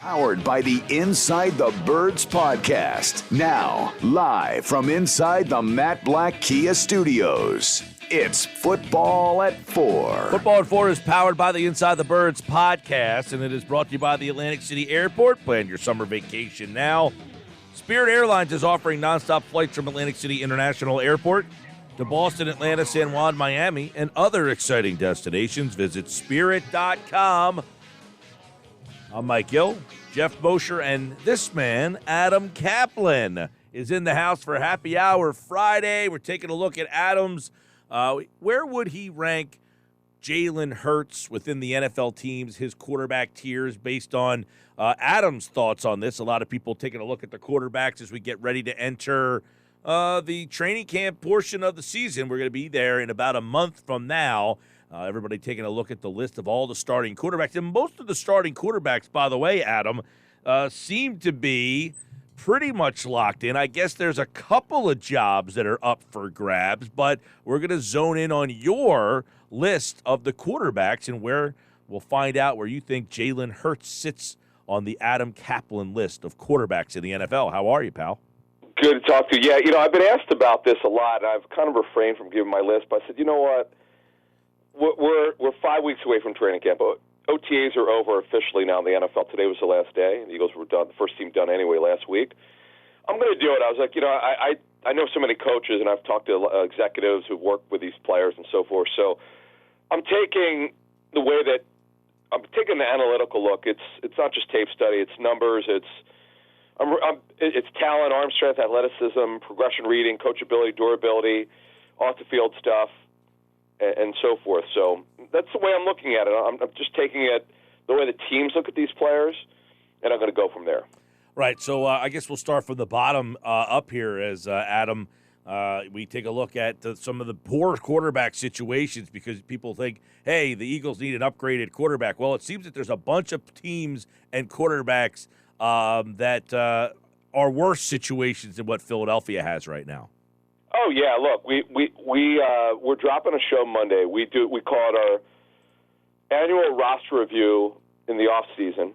Powered by the Inside the Birds podcast. Now, live from inside the Matt Black Kia Studios. It's Football at 4. Football at 4 is powered by the Inside the Birds podcast, and it is brought to you by the Atlantic City Airport. Plan your summer vacation now. Spirit Airlines is offering nonstop flights from Atlantic City International Airport to Boston, Atlanta, San Juan, Miami, and other exciting destinations. Visit spirit.com. I'm Mike Gill, Jeff Mosher, and this man, Adam Caplan, is in the house for Happy Hour Friday. We're taking a look at Adam's. Where would he rank Jalen Hurts within the NFL teams, his quarterback tiers, based on Adam's thoughts on this? A lot of people taking a look at the quarterbacks as we get ready to enter the training camp portion of the season. We're going to be there in about a month from now. Everybody taking a look at the list of all the starting quarterbacks. And most of the starting quarterbacks, by the way, Adam, seem to be pretty much locked in. I guess there's a couple of jobs that are up for grabs, but we're going to zone in on your list of the quarterbacks and where we'll find out where you think Jalen Hurts sits on the Adam Caplan list of quarterbacks in the NFL. How are you, pal? Good to talk to you. Yeah, I've been asked about this a lot, and I've kind of refrained from giving my list, but I said, you know what? We're 5 weeks away from training camp. OTAs are over officially now in the NFL. Today was the last day. The Eagles were done. The first team done anyway last week. I'm going to do it. I was like, I know so many coaches, and I've talked to executives who've worked with these players and so forth. So I'm taking the analytical look. It's not just tape study. It's numbers. It's talent, arm strength, athleticism, progression reading, coachability, durability, off the field stuff, and so forth. So that's the way I'm looking at it. I'm just taking it the way the teams look at these players, and I'm going to go from there. Right. So I guess we'll start from the bottom up here as Adam. We take a look at some of the poor quarterback situations because people think, hey, the Eagles need an upgraded quarterback. Well, it seems that there's a bunch of teams and quarterbacks that are worse situations than what Philadelphia has right now. Oh yeah, look, we're dropping a show Monday. We call it our annual roster review in the off season,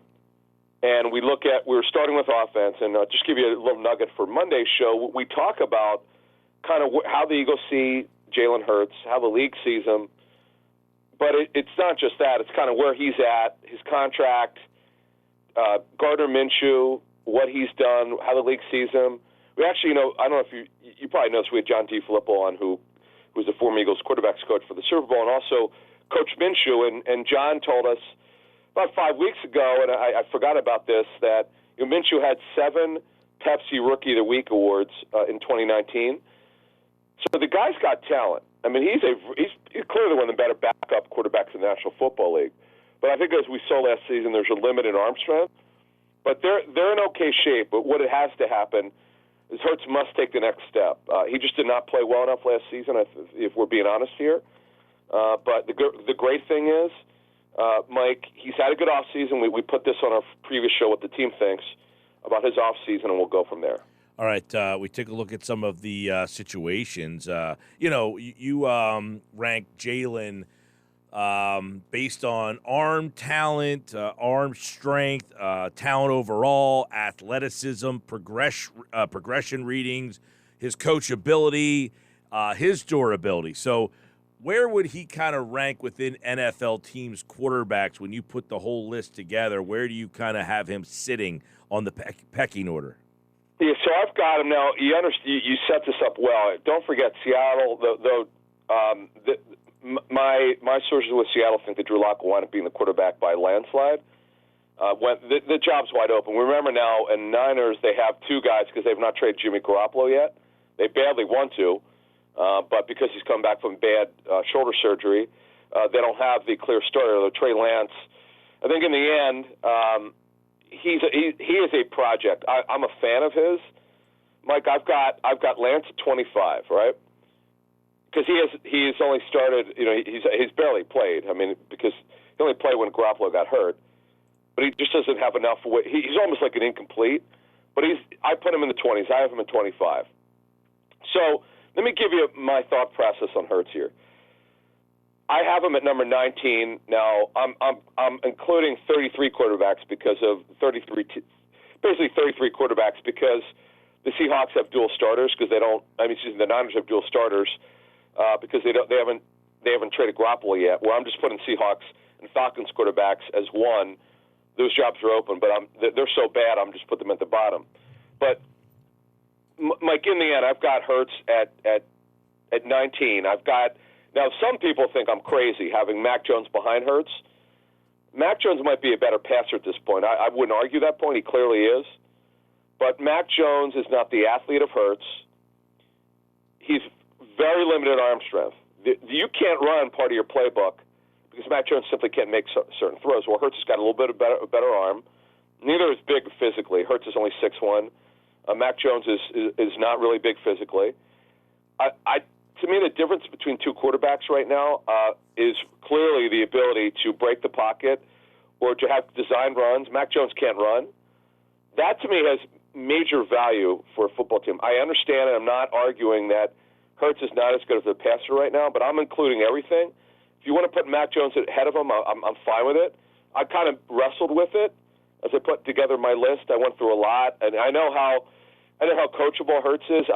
and we're starting with offense. And just give you a little nugget for Monday's show. We talk about kind of how the Eagles see Jalen Hurts, how the league sees him, but it's not just that. It's kind of where he's at, his contract, Gardner Minshew, what he's done, how the league sees him. We actually, I don't know if you probably know this. We had John DeFilippo on, who was the former Eagles quarterbacks coach for the Super Bowl, and also Coach Minshew. And John told us about 5 weeks ago, and I forgot about this, that Minshew had 7 Pepsi Rookie of the Week awards in 2019. So the guy's got talent. I mean, he's clearly one of the better backup quarterbacks in the National Football League. But I think as we saw last season, there's a limit in arm strength. But they're in okay shape. But what it has to happen is Hurts must take the next step. He just did not play well enough last season, if we're being honest here. But the great thing is, Mike, he's had a good offseason. We put this on our previous show, what the team thinks about his offseason, and we'll go from there. All right, we take a look at some of the situations. You rank Jalen based on arm talent, arm strength, talent overall, athleticism, progression readings, his coachability, his durability. So where would he kind of rank within NFL teams' quarterbacks when you put the whole list together? Where do you kind of have him sitting on the pecking order? Yeah, so I've got him now. You set this up well. Don't forget Seattle. My sources with Seattle think that Drew Lock will wind up being the quarterback by landslide. When the job's wide open. Remember now, in Niners they have 2 guys because they've not traded Jimmy Garoppolo yet. They badly want to, but because he's come back from bad shoulder surgery, they don't have the clear starter. Trey Lance. I think in the end. He is a project. I'm a fan of his, Mike. I've got Lance at 25, right? Because he's only started. He's barely played. I mean, because he only played when Garoppolo got hurt, but he just doesn't have enough. He's almost like an incomplete. But I put him in the 20s. I have him at 25. So let me give you my thought process on Hurts here. I have him at number 19 now. I'm including 33 quarterbacks because of basically 33 quarterbacks because the Seahawks have dual starters because they don't. The Niners have dual starters because they haven't traded Garoppolo yet. Where I'm just putting Seahawks and Falcons quarterbacks as one. Those jobs are open, but they're so bad. I'm just put them at the bottom. But Mike, in the end, I've got Hurts at 19. Now, some people think I'm crazy having Mac Jones behind Hurts. Mac Jones might be a better passer at this point. I wouldn't argue that point. He clearly is. But Mac Jones is not the athlete of Hurts. He's very limited arm strength. You can't run part of your playbook because Mac Jones simply can't make certain throws. Well, Hurts has got a little bit of better arm. Neither is big physically. Hurts is only 6'1". Mac Jones is not really big physically. To me, the difference between two quarterbacks right now is clearly the ability to break the pocket or to have design runs. Mac Jones can't run. That, to me, has major value for a football team. I understand, and I'm not arguing that Hurts is not as good as a passer right now, but I'm including everything. If you want to put Mac Jones ahead of him, I'm fine with it. I kind of wrestled with it as I put together my list. I went through a lot, and I know how coachable Hurts is.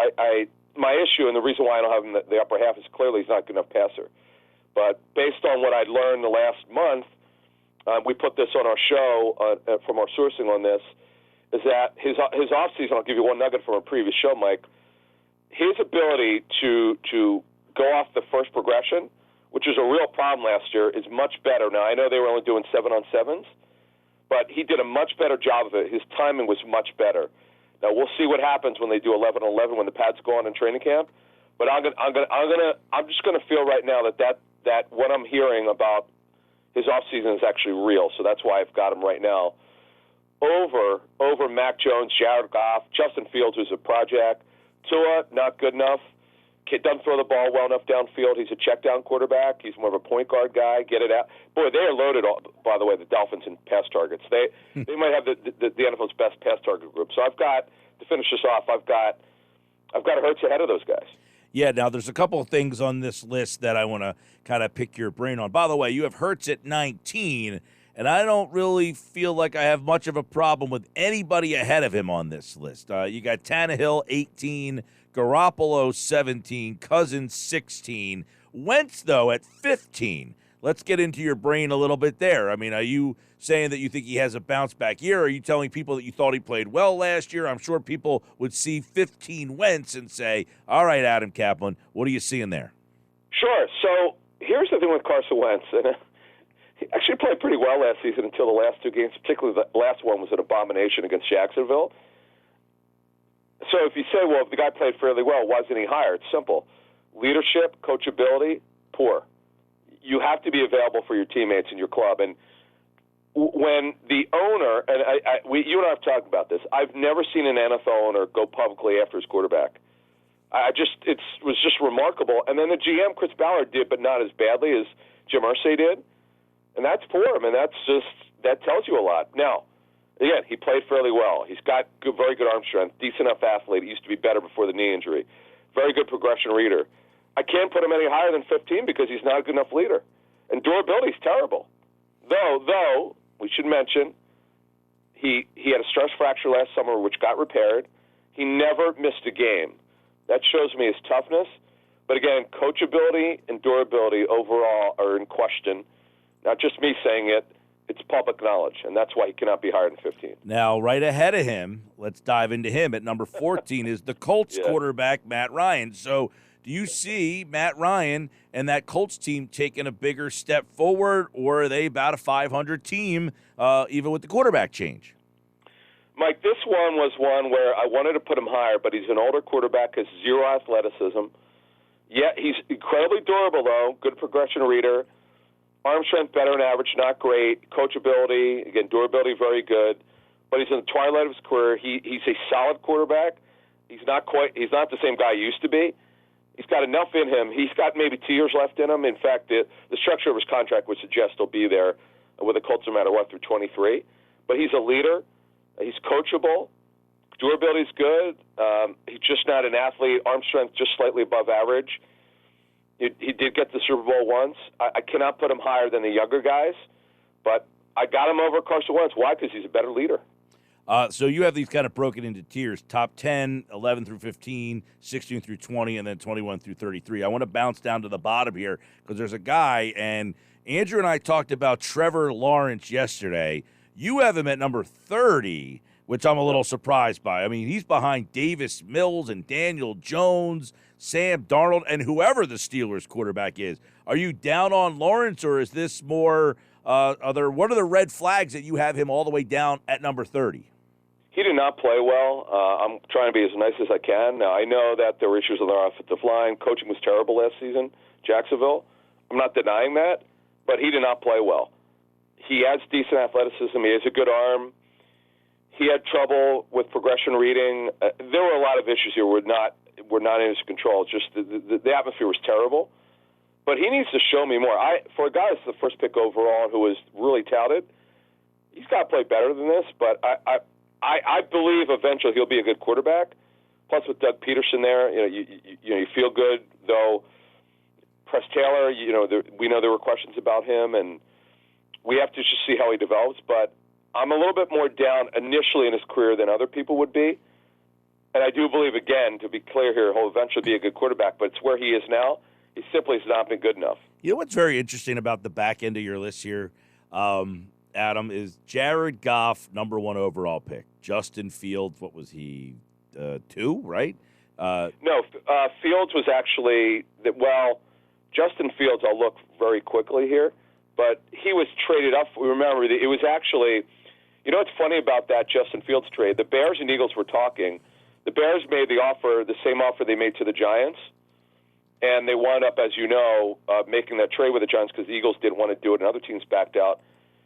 My issue and the reason why I don't have him in the upper half is clearly he's not a good enough passer. But based on what I'd learned the last month, we put this on our show from our sourcing on this, is that his offseason, I'll give you one nugget from a previous show, Mike, his ability to go off the first progression, which is a real problem last year, is much better. Now, I know they were only doing 7-on-7s, but he did a much better job of it. His timing was much better. Now we'll see what happens when they do 11-on-11 when the pads go on in training camp. But I'm just gonna feel right now that what I'm hearing about his offseason is actually real. So that's why I've got him right now over Mac Jones, Jared Goff, Justin Fields, who's a project. Tua, not good enough. Doesn't throw the ball well enough downfield. He's a check-down quarterback. He's more of a point guard guy. Get it out. Boy, they are loaded, by the way, the Dolphins in pass targets. They might have the NFL's best pass target group. So I've got, to finish this off, I've got Hurts ahead of those guys. Yeah, now there's a couple of things on this list that I want to kind of pick your brain on. By the way, you have Hurts at 19, and I don't really feel like I have much of a problem with anybody ahead of him on this list. You got Tannehill, 18, Garoppolo, 17, Cousins, 16. Wentz, though, at 15. Let's get into your brain a little bit there. I mean, are you saying that you think he has a bounce-back year? Are you telling people that you thought he played well last year? I'm sure people would see 15 Wentz and say, all right, Adam Caplan, what are you seeing there? Sure. So here's the thing with Carson Wentz. And he actually played pretty well last season until the last two games, particularly the last one was an abomination against Jacksonville. So if you say, well, if the guy played fairly well, why isn't he higher? It's simple. Leadership, coachability, poor. You have to be available for your teammates in your club. And when the owner, and you and I have talked about this, I've never seen an NFL owner go publicly after his quarterback. It was just remarkable. And then the GM, Chris Ballard, did, but not as badly as Jim Irsay did. And that's poor. I mean, that tells you a lot. Now, again, he played fairly well. He's got very good arm strength, decent enough athlete. He used to be better before the knee injury. Very good progression reader. I can't put him any higher than 15 because he's not a good enough leader. And durability is terrible. Though, we should mention, he had a stress fracture last summer which got repaired. He never missed a game. That shows me his toughness. But again, coachability and durability overall are in question. Not just me saying it. It's public knowledge, and that's why he cannot be higher than 15. Now, right ahead of him, let's dive into him. At number 14 is the Colts quarterback, Matt Ryan. So do you see Matt Ryan and that Colts team taking a bigger step forward, or are they about a 500 team, even with the quarterback change? Mike, this one was one where I wanted to put him higher, but he's an older quarterback, has zero athleticism. Yeah, he's incredibly durable, though, good progression reader. Arm strength better than average, not great. Coachability, again, durability very good. But he's in the twilight of his career. He's a solid quarterback. He's not the same guy he used to be. He's got enough in him. He's got maybe 2 years left in him. In fact, the structure of his contract would suggest he'll be there with the Colts no matter what through 23. But he's a leader. He's coachable. Durability's good. He's just not an athlete. Arm strength just slightly above average. He did get the Super Bowl once. I cannot put him higher than the younger guys, but I got him over Carson Wentz. Why? Because he's a better leader. So you have these kind of broken into tiers, top 10, 11 through 15, 16 through 20, and then 21 through 33. I want to bounce down to the bottom here because there's a guy, and Andrew and I talked about Trevor Lawrence yesterday. You have him at number 30, which I'm a little surprised by. I mean, he's behind Davis Mills and Daniel Jones, Sam Darnold, and whoever the Steelers quarterback is. Are you down on Lawrence, or is this more what are the red flags that you have him all the way down at number 30? He did not play well. I'm trying to be as nice as I can. Now, I know that there were issues on their offensive line. Coaching was terrible last season, Jacksonville. I'm not denying that, but he did not play well. He has decent athleticism. He has a good arm. He had trouble with progression reading. There were a lot of issues here were not in his control. Just the atmosphere was terrible. But he needs to show me more. For a guy that's the first pick overall who was really touted, he's got to play better than this. But I believe eventually he'll be a good quarterback. Plus, with Doug Peterson there, you feel good. Though Press Taylor, we know there were questions about him, and we have to just see how he develops. But I'm a little bit more down initially in his career than other people would be. And I do believe, again, to be clear here, he'll eventually be a good quarterback. But it's where he is now. He simply has not been good enough. You know what's very interesting about the back end of your list here, Adam, is Jared Goff, number 1 overall pick. Justin Fields, what was he, 2, right? No, Fields was actually Justin Fields, I'll look very quickly here, but he was traded up. Remember, it was actually, what's funny about that Justin Fields trade? The Bears and Eagles were talking. The Bears made the same offer they made to the Giants, and they wound up, as you know, making that trade with the Giants because the Eagles didn't want to do it and other teams backed out.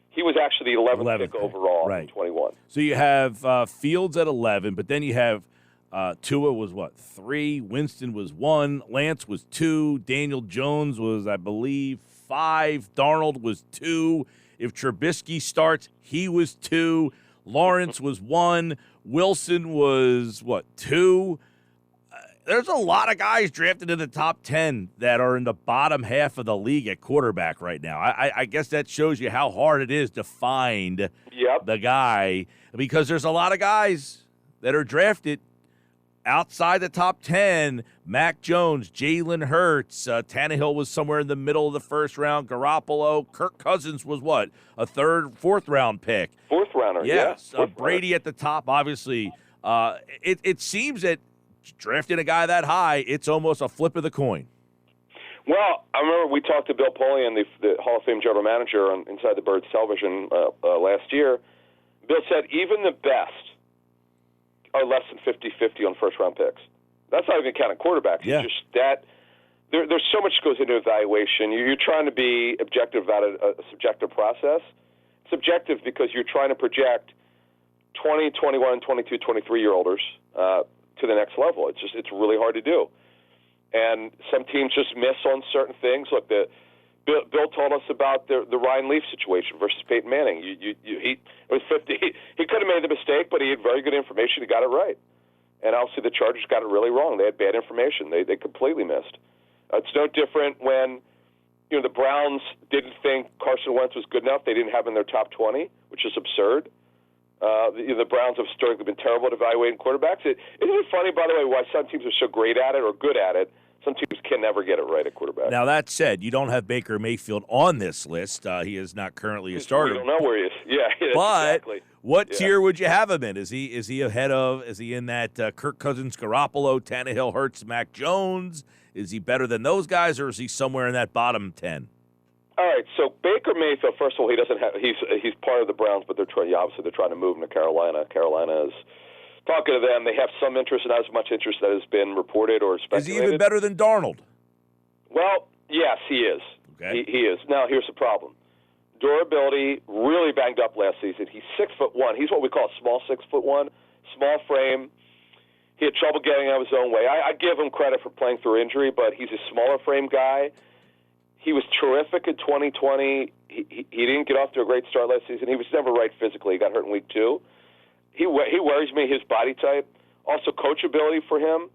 He was actually the 11th pick overall in 21. So you have Fields at 11, but then you have Tua was 3, Winston was 1, Lance was 2, Daniel Jones was, I believe, 5, Darnold was 2. If Trubisky starts, he was 2. Lawrence was 1. Wilson was, 2. There's a lot of guys drafted in the top 10 that are in the bottom half of the league at quarterback right now. I guess that shows you how hard it is to find the guy, because there's a lot of guys that are drafted outside the top 10. Mac Jones, Jalen Hurts, Tannehill was somewhere in the middle of the first round. Garoppolo, Kirk Cousins was a fourth round pick. Fourth rounder, yes. Yeah. Brady at the top, obviously. It seems that drafting a guy that high, it's almost a flip of the coin. Well, I remember we talked to Bill Polian, the Hall of Fame general manager on Inside the Birds television last year. Bill said even the best are less than 50-50 on first-round picks. That's not even counting quarterbacks. Yeah. It's just that there's so much goes into evaluation. You're trying to be objective about a subjective process. It's subjective because you're trying to project 20, 21, 22, 23-year-olders to the next level. It's really hard to do. And some teams just miss on certain things. Look, Bill told us about the Ryan Leaf situation versus Peyton Manning. It was 50. He could have made the mistake, but he had very good information. He got it right. And obviously the Chargers got it really wrong. They had bad information. They completely missed. It's no different when the Browns didn't think Carson Wentz was good enough. They didn't have him in their top 20, which is absurd. The Browns have historically been terrible at evaluating quarterbacks. Isn't it funny, by the way, why some teams are so great at it or good at it? Some teams can never get it right at quarterback. Now, that said, you don't have Baker Mayfield on this list. He is not currently a starter. We don't know where he is. Yeah, but exactly. What tier would you have him in? Is he ahead of? Is he in that Kirk Cousins, Garoppolo, Tannehill, Hurts, Mac Jones? Is he better than those guys, or is he somewhere in that bottom 10? All right, so Baker Mayfield, first of all, he doesn't have. He's part of the Browns, but they're trying to move him to Carolina. Carolina is talking to them. They have some interest, not as much interest that has been reported or speculated. Is he even better than Darnold? Well, yes, he is. Okay. He is. Now, here's the problem. Durability, really banged up last season. He's 6'1". He's what we call a small 6'1", small frame. He had trouble getting out of his own way. I give him credit for playing through injury, but he's a smaller frame guy. He was terrific in 2020. He didn't get off to a great start last season. He was never right physically. He got hurt in week 2. He worries me, his body type. Also, coachability for him.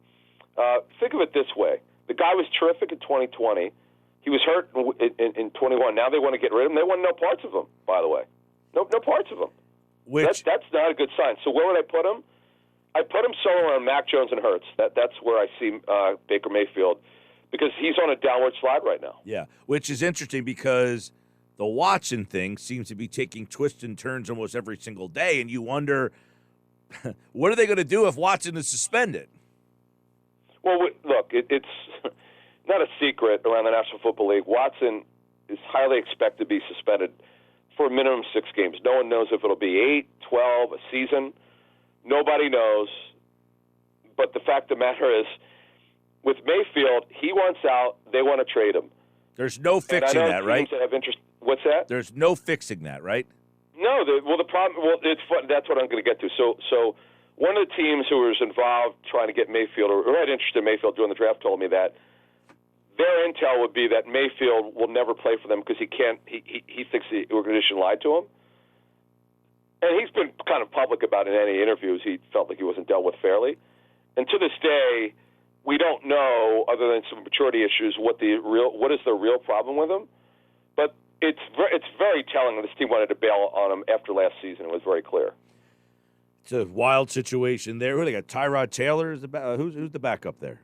Think of it this way. The guy was terrific in 2020. He was hurt in 21. Now they want to get rid of him. They want no parts of him, by the way. No parts of him. That's not a good sign. So where would I put him? I put him somewhere on Mac Jones and Hurts. That's where I see Baker Mayfield, because he's on a downward slide right now. Yeah, which is interesting because the Watson thing seems to be taking twists and turns almost every single day, and you wonder, what are they going to do if Watson is suspended? Well, look, it's not a secret around the National Football League. Watson is highly expected to be suspended for a minimum 6 games. No one knows if it'll be 8, 12, a season. Nobody knows. But the fact of the matter is, with Mayfield, he wants out. They want to trade him. There's no fixing that, right? That have interest. What's that? There's no fixing that, right? No. The problem. Well, it's fun. That's what I'm going to get to. So one of the teams who was involved trying to get Mayfield, or had interest in Mayfield during the draft, told me that their intel would be that Mayfield will never play for them because he can't. He thinks the organization lied to him, and he's been kind of public about it in any interviews. He felt like he wasn't dealt with fairly, and to this day, we don't know, other than some maturity issues, what is the real problem with him. But it's very telling that this team wanted to bail on him after last season. It was very clear. It's a wild situation there. Who they got? Tyrod Taylor is who's the backup there?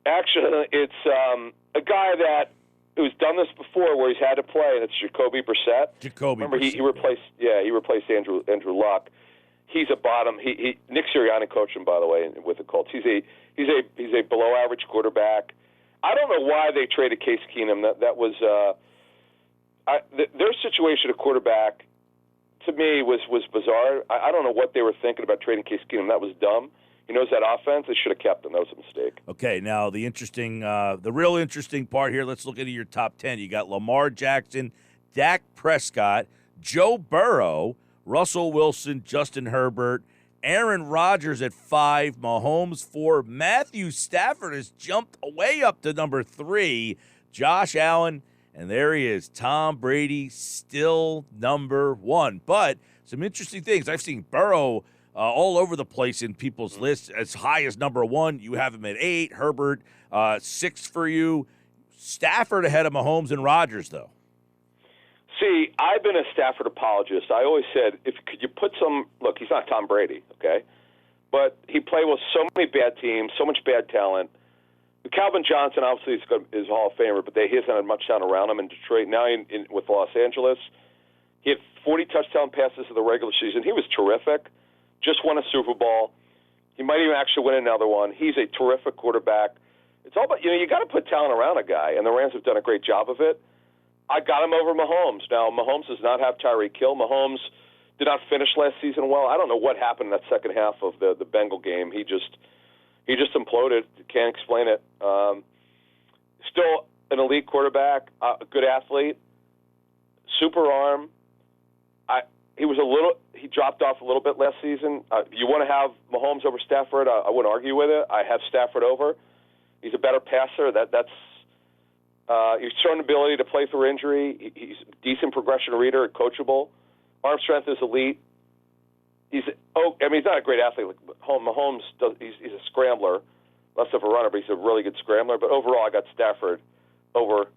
Actually, it's a guy who's done this before, where he's had to play, and it's Jacoby Brissett. Remember, he replaced Andrew Luck. He's a bottom. Nick Sirianni coached him, by the way, with the Colts. He's a below average quarterback. I don't know why they traded Case Keenum. That was their situation at quarterback. To me, was bizarre. I don't know what they were thinking about trading Case Keenum. That was dumb. He knows that offense. They should have kept him. That was a mistake. Okay, now the real interesting part here, let's look into your top 10. You got Lamar Jackson, Dak Prescott, Joe Burrow, Russell Wilson, Justin Herbert, Aaron Rodgers at 5, Mahomes 4, Matthew Stafford has jumped way up to number 3, Josh Allen, and there he is, Tom Brady, still number 1. But some interesting things. I've seen Burrow all over the place in people's lists, as high as number 1. You have him at 8, Herbert 6 for you. Stafford ahead of Mahomes and Rodgers, though. See, I've been a Stafford apologist. I always said, could you put look, he's not Tom Brady, okay? But he played with so many bad teams, so much bad talent. Calvin Johnson, obviously, is a Hall of Famer, but he hasn't had much talent around him in Detroit. Now with Los Angeles, he had 40 touchdown passes in the regular season. He was terrific. Just won a Super Bowl. He might even actually win another one. He's a terrific quarterback. It's all about, you got to put talent around a guy, and the Rams have done a great job of it. I got him over Mahomes. Now, Mahomes does not have Tyreek Hill. Mahomes did not finish last season well. I don't know what happened in that second half of the Bengal game. He just imploded. Can't explain it. Still an elite quarterback, a good athlete, super arm. He dropped off a little bit last season. You want to have Mahomes over Stafford? I wouldn't argue with it. I have Stafford over. He's a better passer. He's shown ability to play through injury. He's a decent progression reader, coachable. Arm strength is elite. He's not a great athlete. Mahomes he's a scrambler, less of a runner, but he's a really good scrambler. But overall, I got Stafford over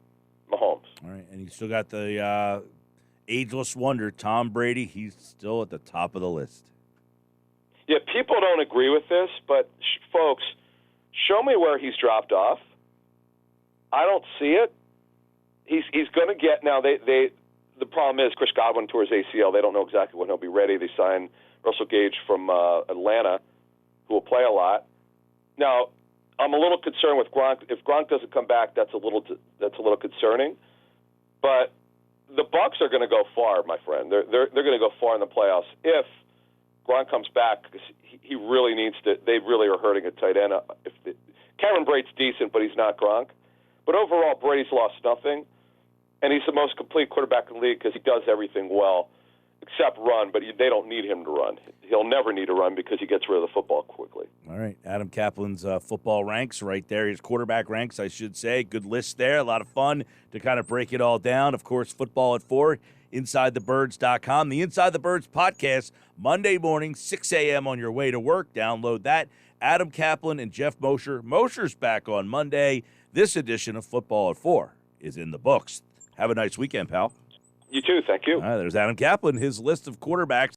Mahomes. All right, and you still got the ageless wonder, Tom Brady. He's still at the top of the list. Yeah, people don't agree with this, but folks, show me where he's dropped off. I don't see it. He's going to get now. The problem is Chris Godwin tore his ACL. They don't know exactly when he'll be ready. They signed Russell Gage from Atlanta, who will play a lot. Now, I'm a little concerned with Gronk. If Gronk doesn't come back, that's a little concerning. But the Bucs are going to go far, my friend. They're going to go far in the playoffs if Gronk comes back, because he really needs to. They really are hurting at tight end. Cameron Brate's decent, but he's not Gronk. But overall, Brady's lost nothing, and he's the most complete quarterback in the league because he does everything well, except run, but they don't need him to run. He'll never need to run because he gets rid of the football quickly. All right, Adam Caplan's football ranks right there. His quarterback ranks, I should say. Good list there. A lot of fun to kind of break it all down. Of course, Football at 4, InsideTheBirds.com. The Inside the Birds podcast, Monday morning, 6 a.m. on your way to work. Download that. Adam Caplan and Jeff Mosher. Mosher's back on Monday. This edition of Football at 4 is in the books. Have a nice weekend, pal. You too. Thank you. All right, there's Adam Caplan, his list of quarterbacks